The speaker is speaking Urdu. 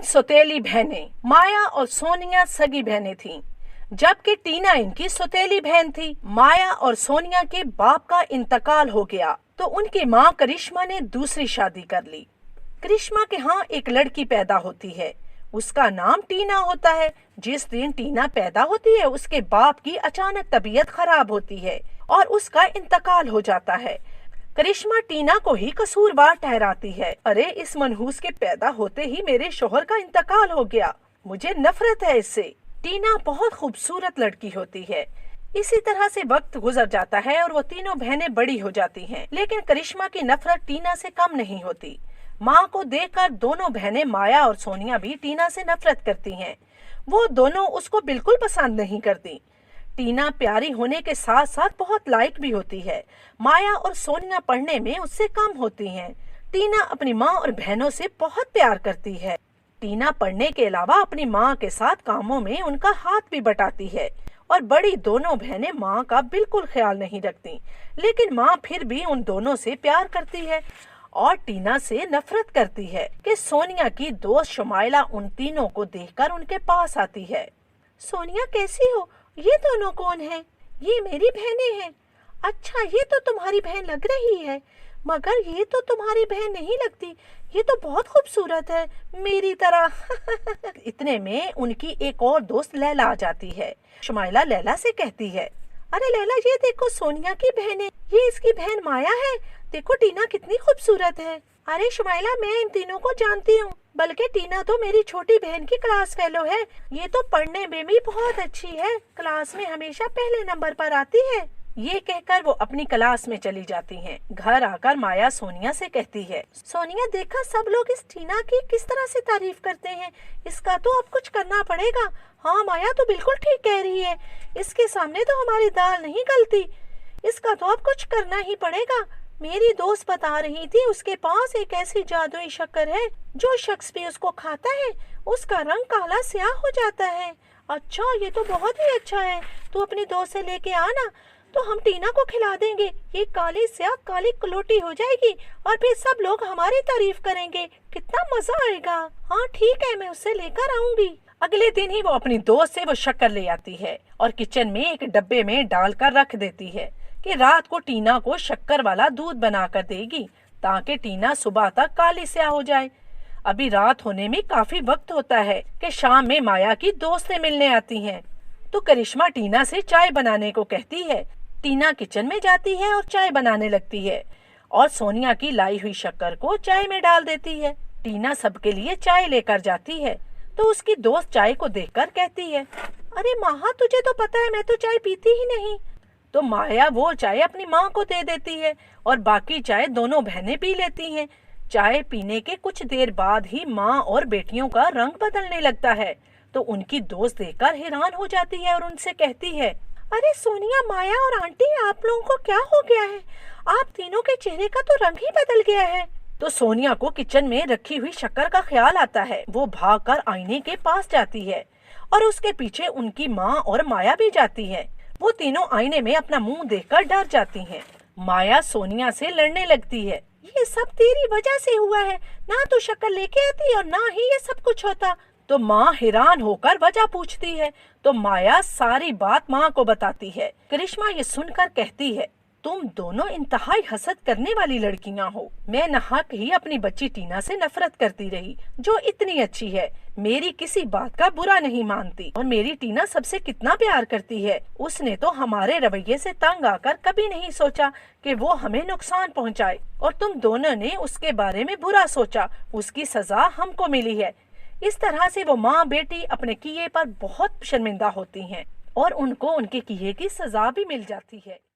سوتیلی بہنیں۔ مایا اور سونیا سگی بہنیں تھیں، جبکہ ٹینا ان کی سوتیلی بہن تھی۔ مایا اور سونیا کے باپ کا انتقال ہو گیا تو ان کی ماں کرشما نے دوسری شادی کر لی۔ کرشما کے ہاں ایک لڑکی پیدا ہوتی ہے، اس کا نام ٹینا ہوتا ہے۔ جس دن ٹینا پیدا ہوتی ہے اس کے باپ کی اچانک طبیعت خراب ہوتی ہے اور اس کا انتقال ہو جاتا ہے۔ کرشما ٹینا کو ہی قصوروار ٹھہراتی ہے۔ ارے اس منحوس کے پیدا ہوتے ہی میرے شوہر کا انتقال ہو گیا، مجھے نفرت ہے اس سے۔ ٹینا بہت خوبصورت لڑکی ہوتی ہے۔ اسی طرح سے وقت گزر جاتا ہے اور وہ تینوں بہنیں بڑی ہو جاتی ہیں، لیکن کرشما کی نفرت ٹینا سے کم نہیں ہوتی۔ ماں کو دیکھ کر دونوں بہنیں مایا اور سونیا بھی ٹینا سے نفرت کرتی ہیں۔ وہ دونوں اس کو بالکل پسند نہیں کرتی۔ ٹینا پیاری ہونے کے ساتھ ساتھ بہت لائق بھی ہوتی ہے۔ مایا اور سونیا پڑھنے میں اس سے کم ہوتی ہیں۔ ٹینا اپنی ماں اور بہنوں سے بہت پیار کرتی ہے۔ ٹینا پڑھنے کے علاوہ اپنی ماں کے ساتھ کاموں میں ان کا ہاتھ بھی بٹاتی ہے، اور بڑی دونوں بہنیں ماں کا بالکل خیال نہیں رکھتی، لیکن ماں پھر بھی ان دونوں سے پیار کرتی ہے اور ٹینا سے نفرت کرتی ہے کہ سونیا کی دوست شمائلہ ان تینوں کو دیکھ کر ان کے پاس آتی ہے۔ سونیا کیسی ہو؟ یہ دونوں کون ہیں؟ یہ میری بہنیں ہیں۔ اچھا یہ تو تمہاری بہن لگ رہی ہے، مگر یہ تو تمہاری بہن نہیں لگتی، یہ تو بہت خوبصورت ہے میری طرح۔ اتنے میں ان کی ایک اور دوست لیلا آ جاتی ہے۔ شمائلہ لیلا سے کہتی ہے، ارے لیلا یہ دیکھو سونیا کی بہن ہے، یہ اس کی بہن مایا ہے، دیکھو ٹینا کتنی خوبصورت ہے۔ ارے شمائلہ میں ان تینوں کو جانتی ہوں، بلکہ ٹینا تو میری چھوٹی بہن کی کلاس فیلو ہے، یہ تو پڑھنے میں بھی بہت اچھی ہے، کلاس میں ہمیشہ پہلے نمبر پر آتی ہے۔ یہ کہہ کر وہ اپنی کلاس میں چلی جاتی ہیں۔ گھر آ کر مایا سونیا سے کہتی ہے، سونیا دیکھا سب لوگ اس ٹینا کی کس طرح سے تعریف کرتے ہیں، اس کا تو اب کچھ کرنا پڑے گا۔ ہاں مایا تو بالکل ٹھیک کہہ رہی ہے، اس کے سامنے تو ہماری دال نہیں گلتی، اس کا تو اب کچھ کرنا ہی پڑے گا۔ میری دوست بتا رہی تھی اس کے پاس ایک ایسی جادوئی شکر ہے، جو شخص بھی اس کو کھاتا ہے اس کا رنگ کالا سیاہ ہو جاتا ہے۔ اچھا یہ تو بہت ہی اچھا ہے، تو اپنی دوست سے لے کے آنا، تو ہم ٹینا کو کھلا دیں گے، یہ کالی سیاہ کالی کلوٹی ہو جائے گی اور پھر سب لوگ ہماری تعریف کریں گے، کتنا مزہ آئے گا۔ ہاں ٹھیک ہے میں اسے لے کر آؤں گی۔ اگلے دن ہی وہ اپنی دوست سے وہ شکر لے آتی ہے اور کچن میں ایک ڈبے میں ڈال کر رکھ دیتی ہے کہ رات کو ٹینا کو شکر والا دودھ بنا کر دے گی، تاکہ ٹینا صبح تک کالی سیاہ ہو جائے۔ ابھی رات ہونے میں کافی وقت ہوتا ہے کہ شام میں مایا کی دوستیں ملنے آتی ہیں، تو کرشما ٹینا سے چائے بنانے کو کہتی ہے۔ ٹینا کچن میں جاتی ہے اور چائے بنانے لگتی ہے اور سونیا کی لائی ہوئی شکر کو چائے میں ڈال دیتی ہے۔ ٹینا سب کے لیے چائے لے کر جاتی ہے تو اس کی دوست چائے کو دیکھ کر کہتی ہے، ارے ماہا تجھے تو پتا ہے میں تو چائے پیتی ہی نہیں۔ تو مایا وہ چائے اپنی ماں کو دے دیتی ہے اور باقی چائے دونوں بہنیں پی لیتی ہیں۔ چائے پینے کے کچھ دیر بعد ہی ماں اور بیٹیوں کا رنگ بدلنے لگتا ہے، تو ان کی دوست دیکھ کر حیران ہو جاتی ہے اور ان سے کہتی ہے، ارے سونیا مایا اور آنٹی آپ لوگوں کو کیا ہو گیا ہے؟ آپ تینوں کے چہرے کا تو رنگ ہی بدل گیا ہے۔ تو سونیا کو کچن میں رکھی ہوئی شکر کا خیال آتا ہے، وہ بھاگ کر آئینے کے پاس جاتی ہے اور اس کے پیچھے ان کی ماں اور مایا بھی جاتی ہے۔ وہ تینوں آئینے میں اپنا منہ دیکھ کر ڈر جاتی ہیں۔ مایا سونیا سے لڑنے لگتی ہے، یہ سب تیری وجہ سے ہوا ہے، نہ تو شکر لے کے آتی اور نہ ہی یہ سب کچھ ہوتا۔ تو ماں حیران ہو کر وجہ پوچھتی ہے، تو مایا ساری بات ماں کو بتاتی ہے۔ کرشما یہ سن کر کہتی ہے، تم دونوں انتہائی حسد کرنے والی لڑکیاں ہو۔ میں ناحق ہی اپنی بچی ٹینا سے نفرت کرتی رہی، جو اتنی اچھی ہے، میری کسی بات کا برا نہیں مانتی، اور میری ٹینا سب سے کتنا پیار کرتی ہے۔ اس نے تو ہمارے رویے سے تنگ آ کر کبھی نہیں سوچا کہ وہ ہمیں نقصان پہنچائے، اور تم دونوں نے اس کے بارے میں برا سوچا، اس کی سزا ہم کو ملی ہے۔ اس طرح سے وہ ماں بیٹی اپنے کیے پر بہت شرمندہ ہوتی ہیں اور ان کو ان کے کیے کی سزا بھی مل جاتی ہے۔